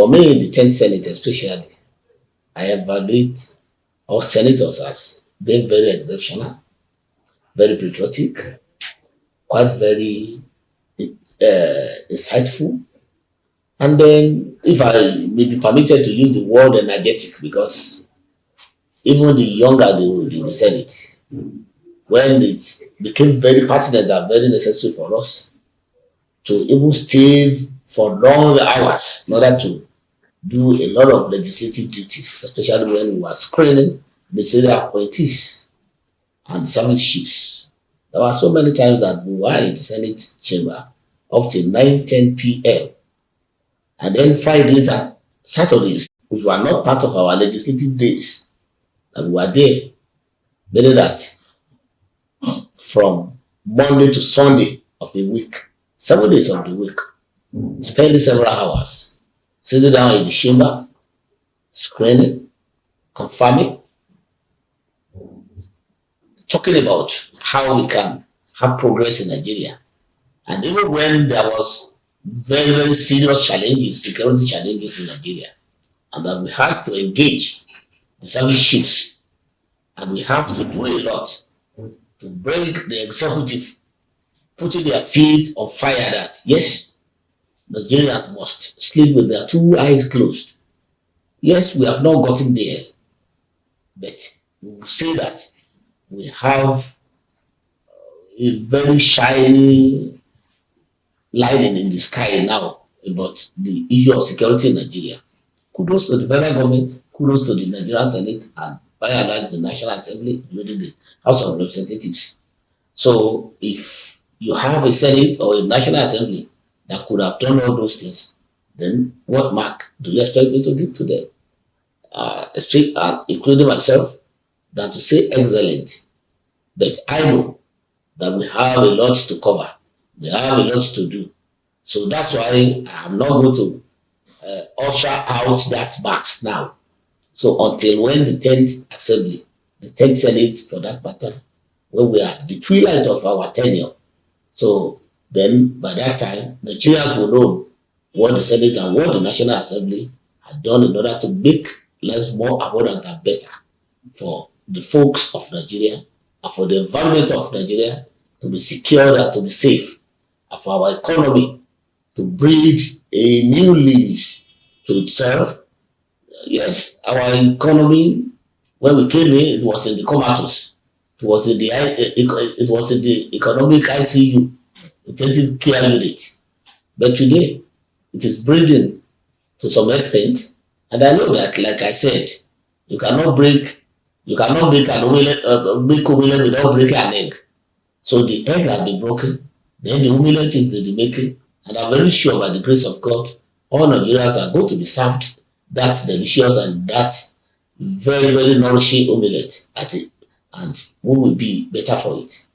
For me, the 10th Senate especially, I evaluate all senators as being very exceptional, very patriotic, quite very insightful. And then, if I may be permitted to use the word energetic, because even the younger the Senate, when it became very pertinent and very necessary for us to even stay for long hours in order to do a lot of legislative duties, especially when we were screening the senior appointees and service chiefs. There were so many times that we were in the Senate chamber up to 9:10 p.m. And then Fridays and Saturdays, which were not part of our legislative days, and we were there, meaning that from Monday to Sunday of a week, 7 days of the week, spending several hours sitting down in the chamber, screening, confirming, talking about how we can have progress in Nigeria. And even when there was very, very serious challenges, security challenges in Nigeria, and that we have to engage the service chiefs, and we have to do a lot to bring the executive putting their feet on fire that, yes, Nigerians must sleep with their two eyes closed. Yes, we have not gotten there, but we will say that we have a very shiny lining in the sky now about the issue of security in Nigeria. Kudos to the federal government, kudos to the Nigerian Senate, and by and large the National Assembly, including the House of Representatives. So if you have a Senate or a National Assembly that could have done all those things, then what mark do you expect me to give to them? Including myself, than to say excellent. But I know that we have a lot to cover. We have a lot to do. So that's why I'm not going to usher out that box now. So until when the 10th Assembly, the 10th Senate for that matter, when we are at the twilight of our tenure, so then by that time, Nigerians will know what the Senate and what the National Assembly had done in order to make lives more abundant and better for the folks of Nigeria and for the environment of Nigeria to be secure and to be safe, and for our economy to breathe a new lease to itself. Yes, our economy, when we came in, it was in the comatose. It was in the economic ICU, intensive care unit. But today, it is breathing to some extent. And I know that, like I said, you cannot make an omelette without breaking an egg. So the egg has been broken, then the omelette is the making. And I'm very sure by the grace of God, all Nigerians are going to be served that delicious and that very, very nourishing omelette at it, and we will be better for it.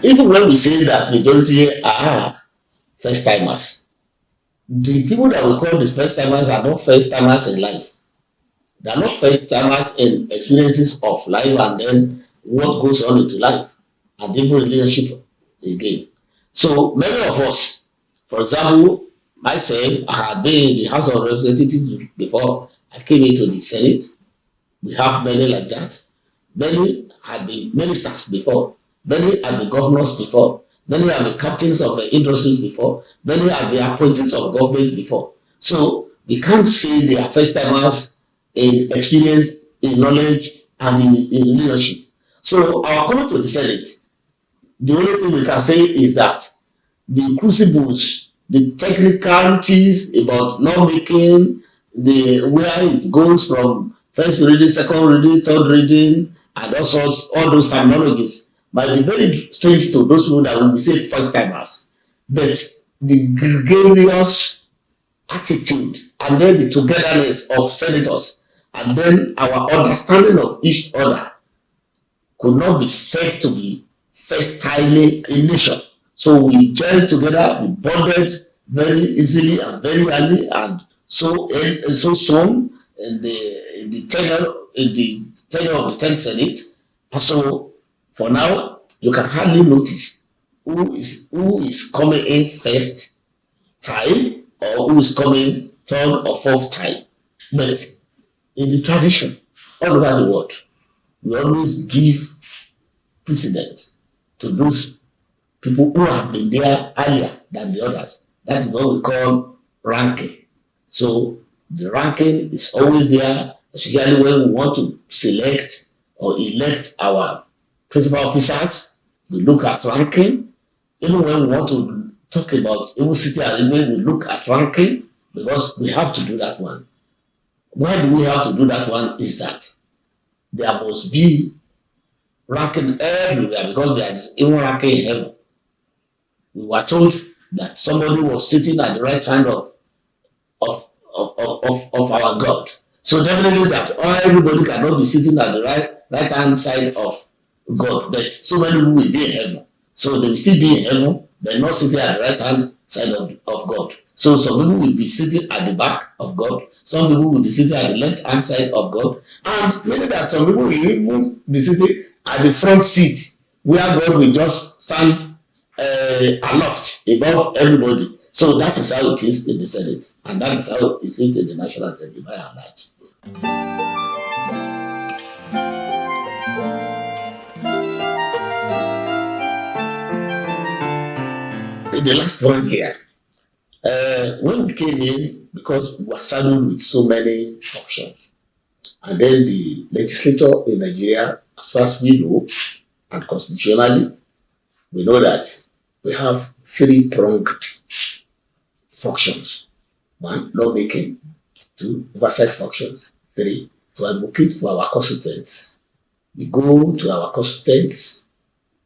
Even when we say that majority are first timers, the people that we call the first timers are not first timers in life. They are not first timers in experiences of life and then what goes on into life and even relationship again. So many of us, for example, myself, I had been in the House of Representatives before I came into the Senate. We have many like that. Many had been ministers before. Many have been governors before. Many have been captains of industries before. Many have been appointees of government before. So we can't say they are first timers in experience, in knowledge, and in leadership. So our coming to the Senate, the only thing we can say is that the crucibles, the technicalities about not making the where it goes from first reading, second reading, third reading, and all sorts, all those terminologies might be very strange to those people that will be say first timers. But the gregarious attitude and then the togetherness of senators and then our understanding of each other could not be said to be first time in nation. So we joined together, we bonded very easily and very early, and so soon in the tenure of the 10th Senate. And so for now, you can hardly notice who is coming in first time or who is coming third or fourth time. But in the tradition all over the world, we always give precedence to those people who have been there earlier than the others. That is what we call ranking. So the ranking is always there, especially when we want to select or elect our principal officers. We look at ranking. Even when we want to talk about even city arrangement, we look at ranking because we have to do that one. Why do we have to do that one? Is that there must be ranking everywhere, because there is even ranking in heaven. We were told that somebody was sitting at the right hand of our God. So definitely that everybody cannot be sitting at the right hand side of God, but so many people will be in heaven. So they will still be in heaven, but not sitting at the right hand side of God. So some people will be sitting at the back of God, some people will be sitting at the left hand side of God, and meaning that some people will even be sitting at the front seat, where God will just stand aloft above everybody. So that is how it is in the Senate, and that is how it is in the National Assembly by and large. In the last one here, when we came in, because we were saddled with so many functions, and then the legislature in Nigeria, as far as we know, and constitutionally, we know that we have three-pronged functions. One, lawmaking. Two, oversight functions. Three, to advocate for our constituents. We go to our constituents,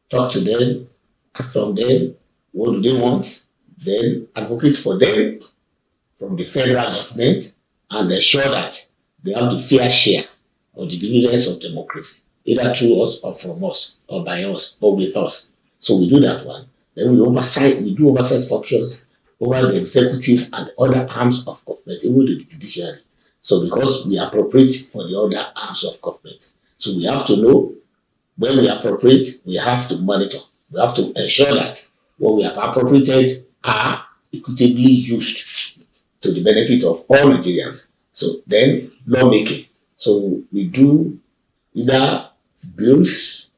talk to them, ask from them, what do they want, then advocate for them from the federal government, and ensure that they have the fair share of the dividends of democracy, either through us or from us, or by us, or with us. So we do that one. Then we do oversight functions over the executive and other arms of government, even the judiciary. So because we appropriate for the other arms of government. So we have to know when we appropriate, we have to monitor. We have to ensure that what we have appropriated are equitably used to the benefit of all Nigerians. So then lawmaking. So we do either bills,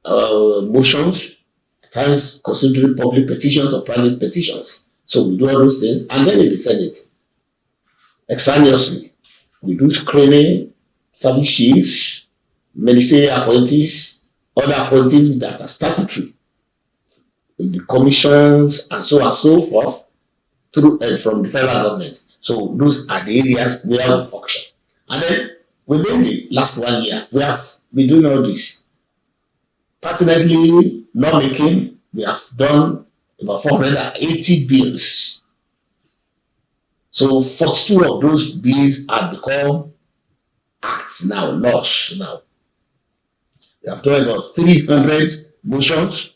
motions, at times considering public petitions or private petitions. So we do all those things. And then in the Senate, extraneously, we do screening, service chiefs, ministerial appointees, other appointees that are statutory in the commissions and so forth through and from the federal government. So those are the areas where we function. And then within the last 1 year, we have been doing all this. Pertinently, lawmaking, we have done about 480 bills. So 42 of those bills have become acts now, laws now. We have done about 300 motions.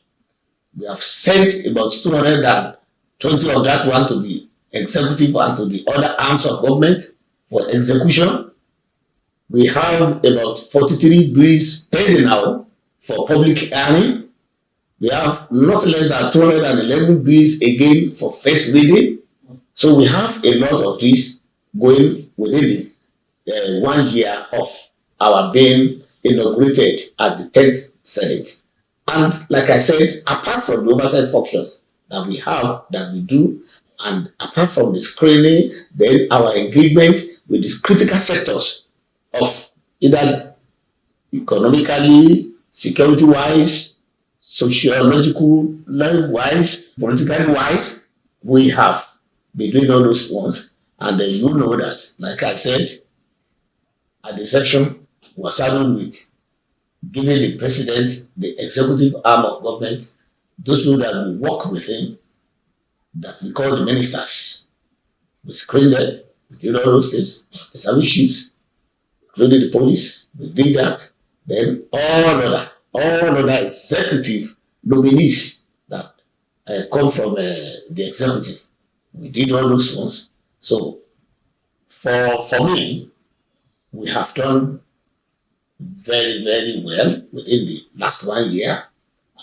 We have sent about 220 of that one to the executive and to the other arms of government for execution. We have about 43 bills pending now for public hearing. We have not less than 211 bills again for first reading. So we have a lot of this going within the 1 year of our being inaugurated at the 10th Senate. And like I said, apart from the oversight functions that we have, that we do, and apart from the screening, then our engagement with the critical sectors of either economically, security-wise, sociological-wise, politically-wise, we have been doing all those ones. And then you know that, like I said, at the session, we are saddled with giving the president, the executive arm of government, those people that will work with him, that we call the ministers. We screen them, we did all those things, the service chiefs, including the police, we did that. Then all other executive nominees that come from the executive, we did all those ones. So for me, we have done very, very well within the last 1 year,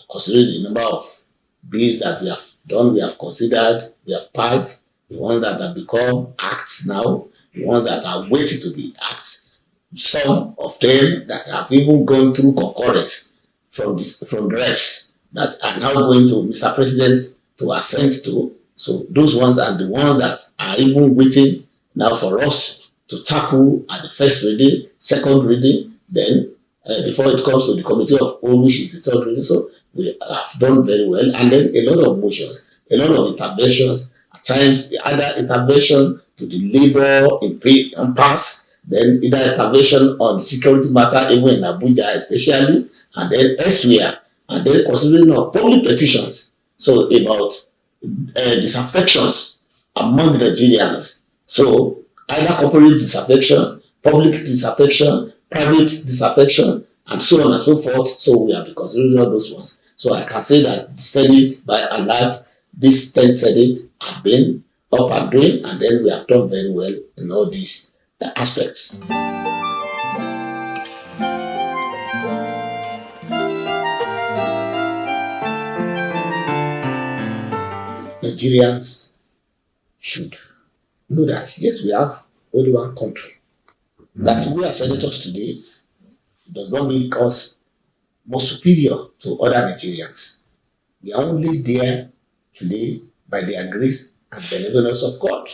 considering the number of bills that we have done, we have considered, we have passed, the ones that have become acts now, the ones that are waiting to be acts, some of them that have even gone through concurrence from the reps that are now going to Mr. President to assent to. So those ones are the ones that are even waiting now for us to tackle at the first reading, second reading, then before it comes to the committee of whole, which is the third reading. So we have done very well, and then a lot of motions, a lot of interventions, at times either intervention to the labor in pass, then either intervention on security matter, even in Abuja especially, and then elsewhere, and then considering of public petitions. So about disaffections among Nigerians. So either corporate disaffection, public disaffection, private disaffection, and so on and so forth. So we have been considering all those ones. So I can say that the Senate, by and large, this 10th Senate have been up and doing, and then we have done very well in all these aspects. Nigerians should know that yes, we have only one country. That we are senators today does not make us more superior to other Nigerians. We are only there today by the grace and benevolence of God.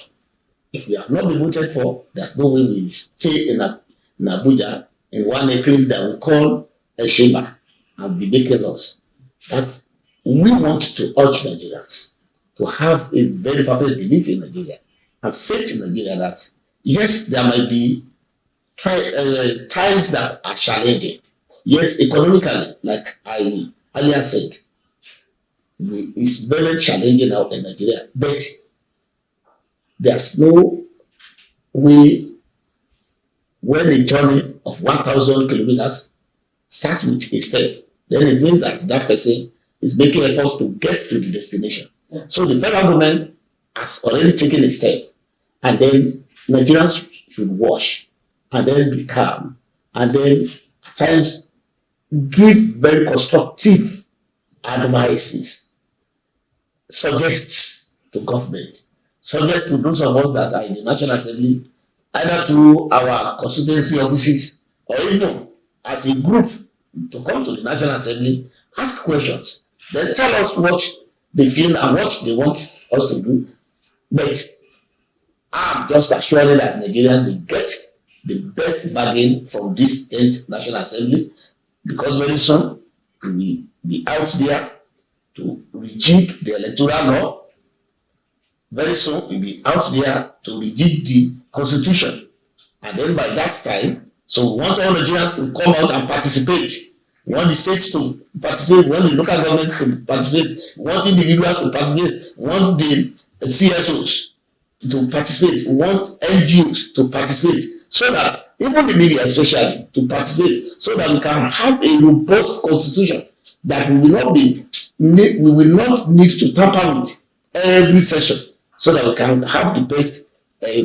If we have not been voted for, there's no way we stay in Abuja in one eclipse that we call a chamber and be making laws. But we want to urge Nigerians to have a very fervent belief in Nigeria and faith in Nigeria that yes, there might be times that are challenging. Yes, economically, like I earlier said, it's very challenging now in Nigeria, but there's no way when a journey of 1,000 kilometers starts with a step, then it means that that person is making efforts to get to the destination. So the federal government has already taken a step, and then Nigerians should watch and then be calm, and then at times give very constructive advices, suggests to government, suggests to those of us that are in the National Assembly, either through our constituency offices or even as a group, to come to the National Assembly, ask questions, then tell us what they feel and what they want us to do. But I'm just assuring that Nigerians will get the best bargain from this 10th National Assembly, because very soon we will be out there to rejig the electoral law. Very soon we'll be out there to rejig the constitution. And then by that time, so we want all Nigerians to come out and participate. We want the states to participate, we want the local government to participate, we want individuals to participate, we want the CSOs to participate, we want NGOs to participate, so that even the media especially to participate, so that we can have a robust constitution that we will not need to tamper with every session, so that we can have the best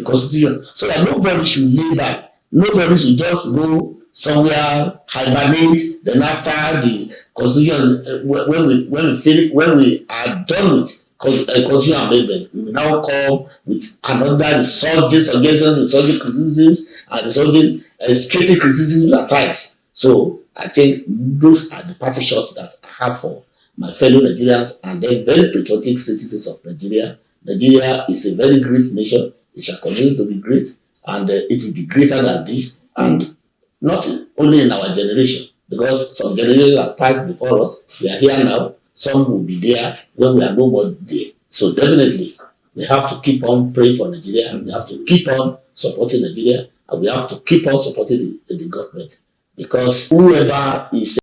constitution, so that nobody should lay by, nobody should just go somewhere, hibernate, then after the constitution, when we are done with constitutional amendment, we will now come with another resurgent suggestions, resurgent criticisms, and resurgent strategic criticisms at times. So I think those are the party shots that I have for my fellow Nigerians and then very patriotic citizens of Nigeria. Nigeria is a very great nation. It shall continue to be great, and it will be greater than this, and not only in our generation, because some generations have passed before us. We are here now. Some will be there when we are nobody there. So definitely, we have to keep on praying for Nigeria. We have to keep on supporting Nigeria, and we have to keep on supporting the government, because whoever is